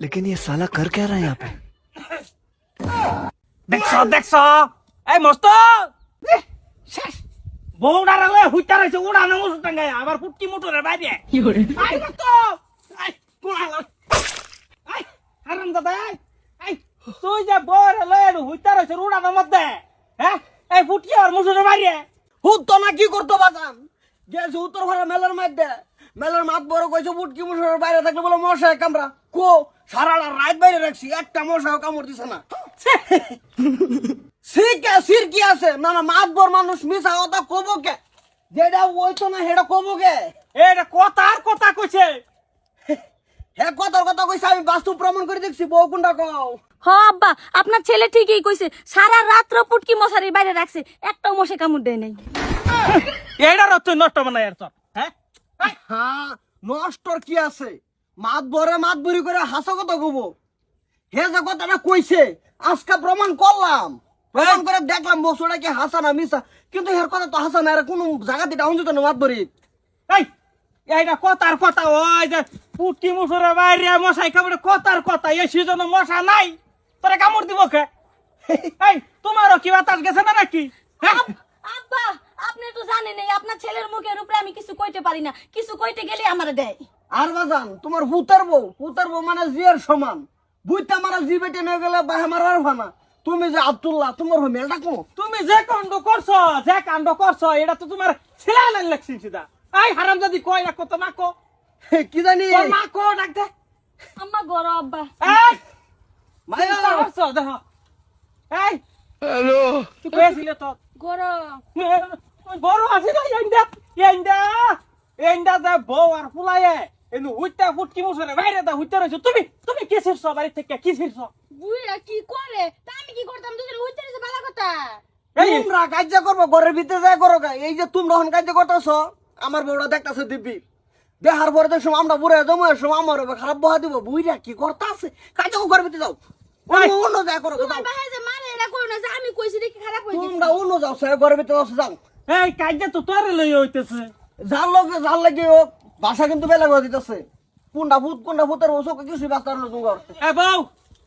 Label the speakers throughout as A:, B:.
A: लेकिन ये साला कर क्या रहा है यहाँ पे?
B: দেখছ এই মস্ত বউডারে হুইতা রইছে উড়ানো মুসু টাঙ্গাই আবার ফুটকি মোটরের বাইরে আই মস্ত আই কোড়ালো আই হারাম দাদা আই তুই যে বউরে লয়ে হুইতা রইছে উড়ানোর মধ্যে হ্যাঁ এই ফুটকি আর মুসুরের বাইরে
C: হুত না কি করতো বাজান গেছে উত্তর ভাড়া মেলার মধ্যে মেলার মাত বড় কইছে বুটকি মুসরের বাইরে থাকলে বলে মশায় কামড়া কো সারা রাত বাইরে রাখছি একটা মশাও কামড় দিছে না সির কি আছে না না মাত বড় মানুষ মিশা কথা কবো কে যেটা ওই তো না হেটা কবো কে
B: এটা কথার কথা কইছে
C: হে কথার কথা কইছে আমি বাস্তব প্রমাণ করে দেখছি বউ কোনটা কও
D: হ আব্বা আপনার ছেলে ঠিকই কইছে সারা রাত্র পুটকি মশারির বাইরে রাখছে একটাও মশা কামড় দেয় নাই
B: এইটার তুই নষ্ট বানাই আর তোর হ্যাঁ
C: হ্যাঁ নষ্টর কি আছে মাত বড়ি করে হাসা কথা কবো হে যে কথাটা কইছে আজকে প্রমাণ করলাম প্রমাণ করে দেখলাম বসুটা কি হাসা না মিশা কিন্তু এর কথা তো হাসা না এর কোনো জায়গাতে ডাউন যেত না মাত বড়ি
B: এই এইটা কথার কথা ওই যে পুটকি মুসুরের বাইরে মশাই কামড়ে কথার কথা এই সিজনে মশা নাই তোরা কামড় দিব কে এই তোমারও কি বাতাস গেছে না নাকি হ্যাঁ?
D: আব্বা আপনি তো জানেন এই আপনার ছেলের মুখের উপরে আমি কিছু কইতে পারি না কিছু কইতে গেলে আমারে দেয়
C: আর বাজান তোমার ভূতার বউ মানে জিয়ার সমান বুইতা মারা জি বেটে নিয়ে গেলে বাহে মারার ভানা তুমি যে আব্দুল্লাহ তোমার মেল ডাকো
B: তুমি যে কাণ্ড করছো এটা তো তোমার ছেলে লাইন লাগছে সিধা এই হারামজাদি কই না কত না কো
C: কি জানি
B: তোর মা কো ডাক দে
D: আম্মা গরো আব্বা
B: এই
C: মায়া
B: করছো দেখো এই হ্যালো তুই কইছিলে তো
D: গরো
B: বড় আছে না এন্ডা দা বউ আর ফুলায়ে এনু হুইতা ফুটকি মুসরে বাইরে দা হুইতা রইছো তুমি কি ছিড়ছো বাড়ি থেকে কি ছিড়ছো
D: বুইরা কি করে তা আমি কি করতাম তুই হইতে রে ভালো কথা
B: এই
C: তোমরা কাজ করবো ঘরের ভিতরে যায় করো গা। এই যে তোমরা হন কাজ করতেছো আমার বউটা দেখতেছে দিব্যি দেহার পরে দেখছো আমরা বুড়ে জমা সময় আমার খারাপ বহা দিব বুইরা কি করতে আছে কাজ ঘরের ভিতরে যাও অন্য যায় করো যাও
D: বাহে যে মারে এটা করো না যে আমি কইছি দেখি খারাপ হই
C: তোমরা অন্য যাও সে ঘরের ভিতরে যাও
B: এই কাজে তো তোরে লই হইতেছে
C: জাল লাগে ও ভাষা কিন্তু বেলা করে দিতেছে কোনটা ভূতের ওসব কিছু বাস্তার লোক
B: এ বউ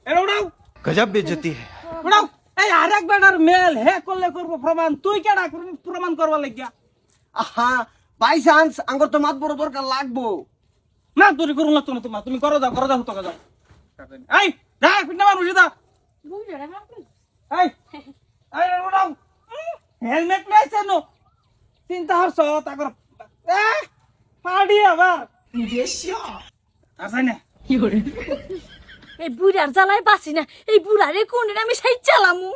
B: এর উড়াও
A: गजब बेइज्जती है।
B: উড়াও এই আরেক বেটার মেল হে করলে করব প্রমাণ তুই কেডা প্রমাণ করবা লাগিয়া
C: আহা বাই চান্স আঙ্গর তো মাত বড় দরকার লাগবো
B: না তুই করুন না তুমি করো যাও তো যাও এই যা পিন্না মানুষ দা
D: বুইরা না
B: এই এই উড়াও হেলমেট নাইছে নো চিন্তা হরছ তাকর এ পাড়ি আবার আসে না
D: এই বুড়ার জ্বালায় বাঁচি না এই বুড়ারে কোন আমি সাইড চালামু